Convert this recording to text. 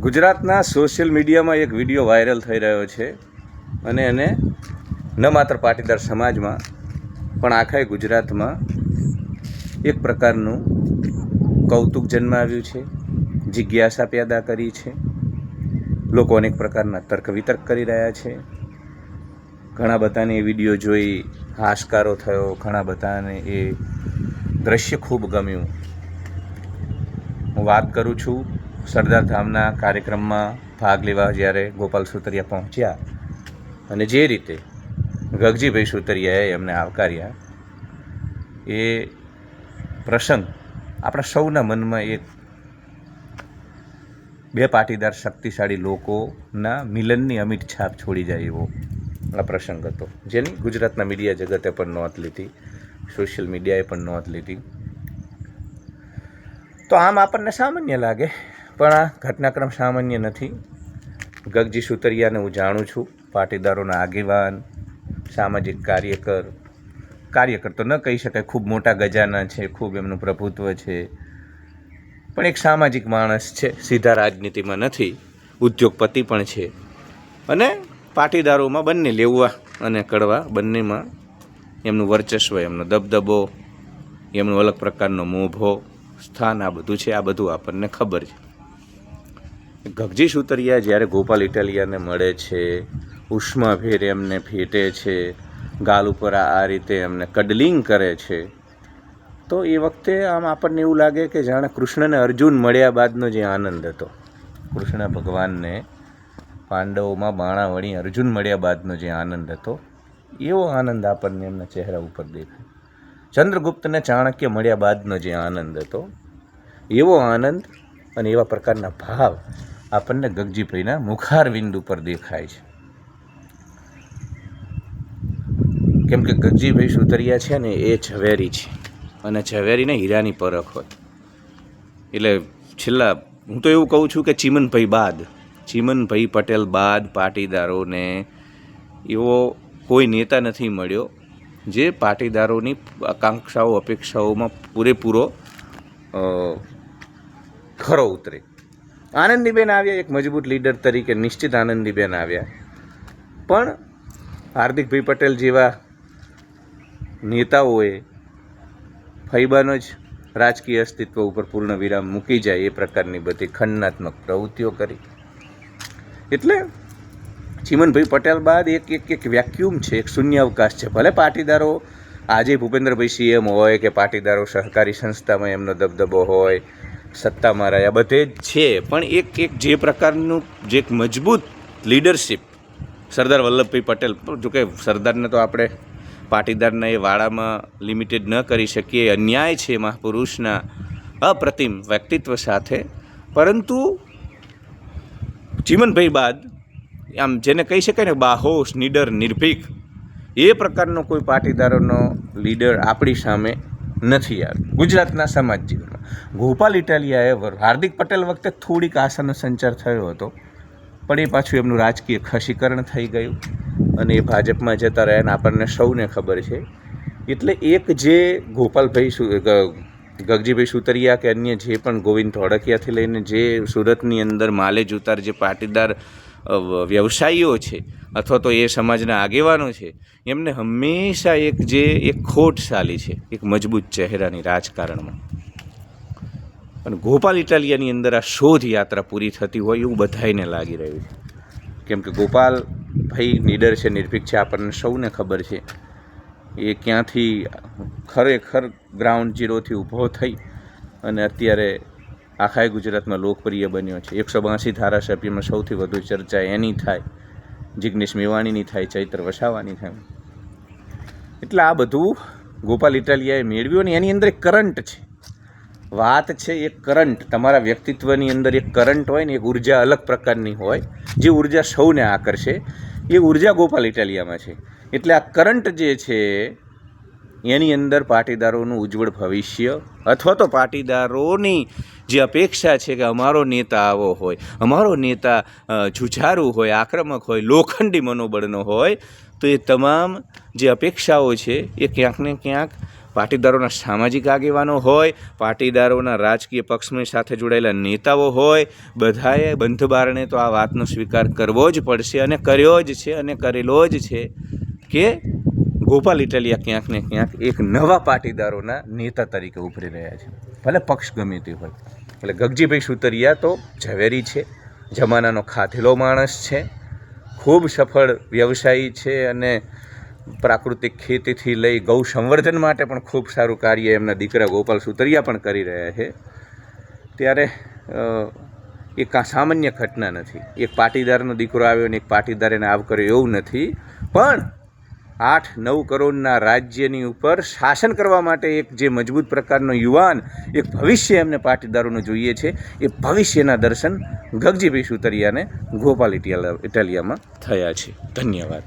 ગુજરાતના સોશિયલ મીડિયામાં એક વિડીયો વાયરલ થઈ રહ્યો છે અને એને ન માત્ર પાટીદાર સમાજમાં પણ આખા ગુજરાતમાં એક પ્રકારનું કૌતુક જન્માવ્યું છે, જિજ્ઞાસા પેદા કરી છે. લોકો અનેક પ્રકારના તર્ક વિતર્ક કરી રહ્યા છે. ઘણા બધાને એ વિડીયો જોઈ હાશકારો થયો, ઘણા બધાને એ દ્રશ્ય ખૂબ ગમ્યું. હું વાત કરું છું સરદાર ધામના કાર્યક્રમમાં ભાગ લેવા જ્યારે ગોપાલ સુતરિયા પહોંચ્યા અને જે રીતે ગગજીભાઈ સુતરિયાએ એમને આવકાર્યા, એ પ્રસંગ આપણા સૌના મનમાં એક બે પાટીદાર શક્તિશાળી લોકોના મિલનની અમિટ છાપ છોડી જાય એવો આ પ્રસંગ હતો, જેની ગુજરાતના મીડિયા જગતે પણ નોંધ લીધી, સોશિયલ મીડિયાએ પણ નોંધ લીધી. તો આમ આપણને સામાન્ય લાગે, પણ આ ઘટનાક્રમ સામાન્ય નથી. ગગજી સુતરિયાને હું જાણું છું, પાટીદારોના આગેવાન, સામાજિક કાર્યકર તો ન કહી શકાય, ખૂબ મોટા ગજાના છે, ખૂબ એમનું પ્રભુત્વ છે, પણ એક સામાજિક માણસ છે, સીધા રાજનીતિમાં નથી, ઉદ્યોગપતિ પણ છે. અને પાટીદારોમાં બંને લેવા અને કડવા બંનેમાં એમનું વર્ચસ્વ, એમનો દબદબો, એમનો અલગ પ્રકારનો મોભો સ્થાન, આ બધું છે. આ બધું આપણને ખબર છે. ગગજી સુતરિયા જ્યારે ગોપાલ ઇટાલિયાને મળે છે, ઉષ્માભેર એમને ભેટે છે, ગાલ ઉપર આ રીતે એમને કડલિંગ કરે છે, તો એ વખતે આમ આપણને એવું લાગે કે જાણે કૃષ્ણને અર્જુન મળ્યા બાદનો જે આનંદ હતો, કૃષ્ણ ભગવાનને પાંડવોમાં બાણાવળી અર્જુન મળ્યા બાદનો જે આનંદ હતો, એવો આનંદ આપણને એમના ચહેરા ઉપર દેખાય. ચંદ્રગુપ્તને ચાણક્ય મળ્યા બાદનો જે આનંદ હતો, એવો આનંદ અને એવા પ્રકારના ભાવ આપણને ગગજીભાઈના મુખારવિંદ ઉપર દેખાય છે. કેમ કે ગગજીભાઈ સુતરિયા છે ને એ ઝવેરી છે, અને ઝવેરીને હીરાની પરખ હોય. એટલે છેલ્લા હું તો એવું કહું છું કે ચીમનભાઈ પટેલ બાદ પાટીદારોને એવો કોઈ નેતા નથી મળ્યો જે પાટીદારોની આકાંક્ષાઓ, અપેક્ષાઓમાં પૂરેપૂરો ખરો ઉતરે. આનંદીબેન આવ્યા એક મજબૂત લીડર તરીકે, નિશ્ચિત આનંદીબેન આવ્યા, પણ હાર્દિકભાઈ પટેલ જેવા નેતાઓએ ફૈબાનો જ રાજકીય અસ્તિત્વ ઉપર પૂર્ણ વિરામ મૂકી જાય એ પ્રકારની બધી ખંડનાત્મક પ્રવૃત્તિઓ કરી. એટલે ચીમનભાઈ પટેલ બાદ એક વેક્યુમ છે, એક શૂન્યાવકાશ છે. ભલે પાટીદારો આજે ભૂપેન્દ્રભાઈ સીએમ હોય કે પાટીદારો સહકારી સંસ્થામાં એમનો દબદબો હોય, સત્તામાં રહ્યા, બધે જ છે, પણ એક જે પ્રકારનું જે એક મજબૂત લીડરશિપ સરદાર વલ્લભભાઈ પટેલ, જોકે સરદારને તો આપણે પાટીદારના એ વાડામાં લિમિટેડ ન કરી શકીએ, અન્યાય છે મહાપુરુષના અપ્રતિમ વ્યક્તિત્વ સાથે, પરંતુ ચીમનભાઈ બાદ આમ જેને કહી શકાય ને બાહોશ, નીડર, નિર્ભીક, એ પ્રકારનો કોઈ પાટીદારોનો લીડર આપણી સામે નથી આવ્યો ગુજરાતના સમાજ જીવનમાં. ગોપાલ ઇટાલિયાએ હાર્દિક પટેલ વખતે થોડીક આશાનો સંચાર થયો હતો, પણ એ પાછું એમનું રાજકીય ખસીકરણ થઈ ગયું અને એ ભાજપમાં જતા રહ્યા ને આપણને સૌને ખબર છે. એટલે એક જે ગગજીભાઈ સુતરિયા કે અન્ય જે પણ ગોવિંદ ધોળકિયાથી લઈને જે સુરતની અંદર માલેજ ઉતાર જે પાટીદાર વ્યવસાયીઓ છે અથવા તો એ સમાજના આગેવાનો છે, એમને હંમેશા એક ખોટ સાલી છે, એક મજબૂત ચહેરાની રાજકારણમાં. અને ગોપાલ ઇટાલિયાની અંદર આ શોધ યાત્રા પૂરી થતી હોય એવું બધાઈને લાગી રહ્યું છે. કેમ કે ગોપાલભાઈ નીડર છે, નિર્ભીક છે, આપણને સૌને ખબર છે. એ ક્યાંથી ખરેખર ગ્રાઉન્ડ ઝીરોથી ઊભો થઈ અને અત્યારે આખા ગુજરાતમાં લોકપ્રિય બન્યો છે. 182 ધારાસભ્યમાં સૌથી વધુ ચર્ચા એની થાય, જિગ્નેશ મેવાણીની થાય, ચૈત્ર વસાવાની થાય. એટલે આ બધું ગોપાલ ઇટાલિયાએ મેળવ્યું અને એની અંદર એક કરંટ છે, વાત છે એક કરંટ. તમારા વ્યક્તિત્વની અંદર એક કરંટ હોય ને, એક ઉર્જા અલગ પ્રકારની હોય, જે ઉર્જા સૌને આકર્ષે, એ ઉર્જા ગોપાલ ઇટાલિયામાં છે. એટલે આ કરંટ જે છે એની અંદર પાટીદારોનું ઉજ્જવળ ભવિષ્ય અથવા તો પાટીદારોની જે અપેક્ષા છે કે અમારો નેતા આવો હોય, અમારો નેતા જુઝારુ હોય, આક્રમક હોય, લોખંડી મનોબળનો હોય, તો એ તમામ જે અપેક્ષાઓ છે એ ક્યાંક ને ક્યાંક પાટીદારોના સામાજિક આગેવાનો હોય, પાટીદારોના રાજકીય પક્ષની સાથે જોડાયેલા નેતાઓ હોય, બધાએ બંધ બારણે તો આ વાતનો સ્વીકાર કરવો જ પડશે અને કર્યો જ છે અને કરેલો જ છે કે ગોપાલ ઇટાલિયા ક્યાંક ને ક્યાંક એક નવા પાટીદારોના નેતા તરીકે ઉભરી રહ્યા છે, ભલે પક્ષ ગમે તે હોય. એટલે ગગજીભાઈ સુતરિયા તો ઝવેરી છે, જમાનાનો ખાધેલો માણસ છે, ખૂબ સફળ વ્યવસાયી છે અને પ્રાકૃતિક ખેતીથી લઈ ગૌ સંવર્ધન માટે પણ ખૂબ સારું કાર્ય એમના દીકરા ગોપાલ સુતરિયા પણ કરી રહ્યા છે. ત્યારે એ સામાન્ય ઘટના નથી. એક પાટીદારનો દીકરો આવ્યો અને એક પાટીદાર એને આવ કર્યો એવું નથી, પણ 8-9 કરોડના રાજ્યની ઉપર શાસન કરવા માટે એક જે મજબૂત પ્રકારનો યુવાન, એક ભવિષ્ય એમને પાટીદારોનું જોઈએ છે. એ ભવિષ્યના દર્શન ગગજીભાઈ સુતરિયાને ગોપાલ ઇટાલિયામાં થયા છે. ધન્યવાદ.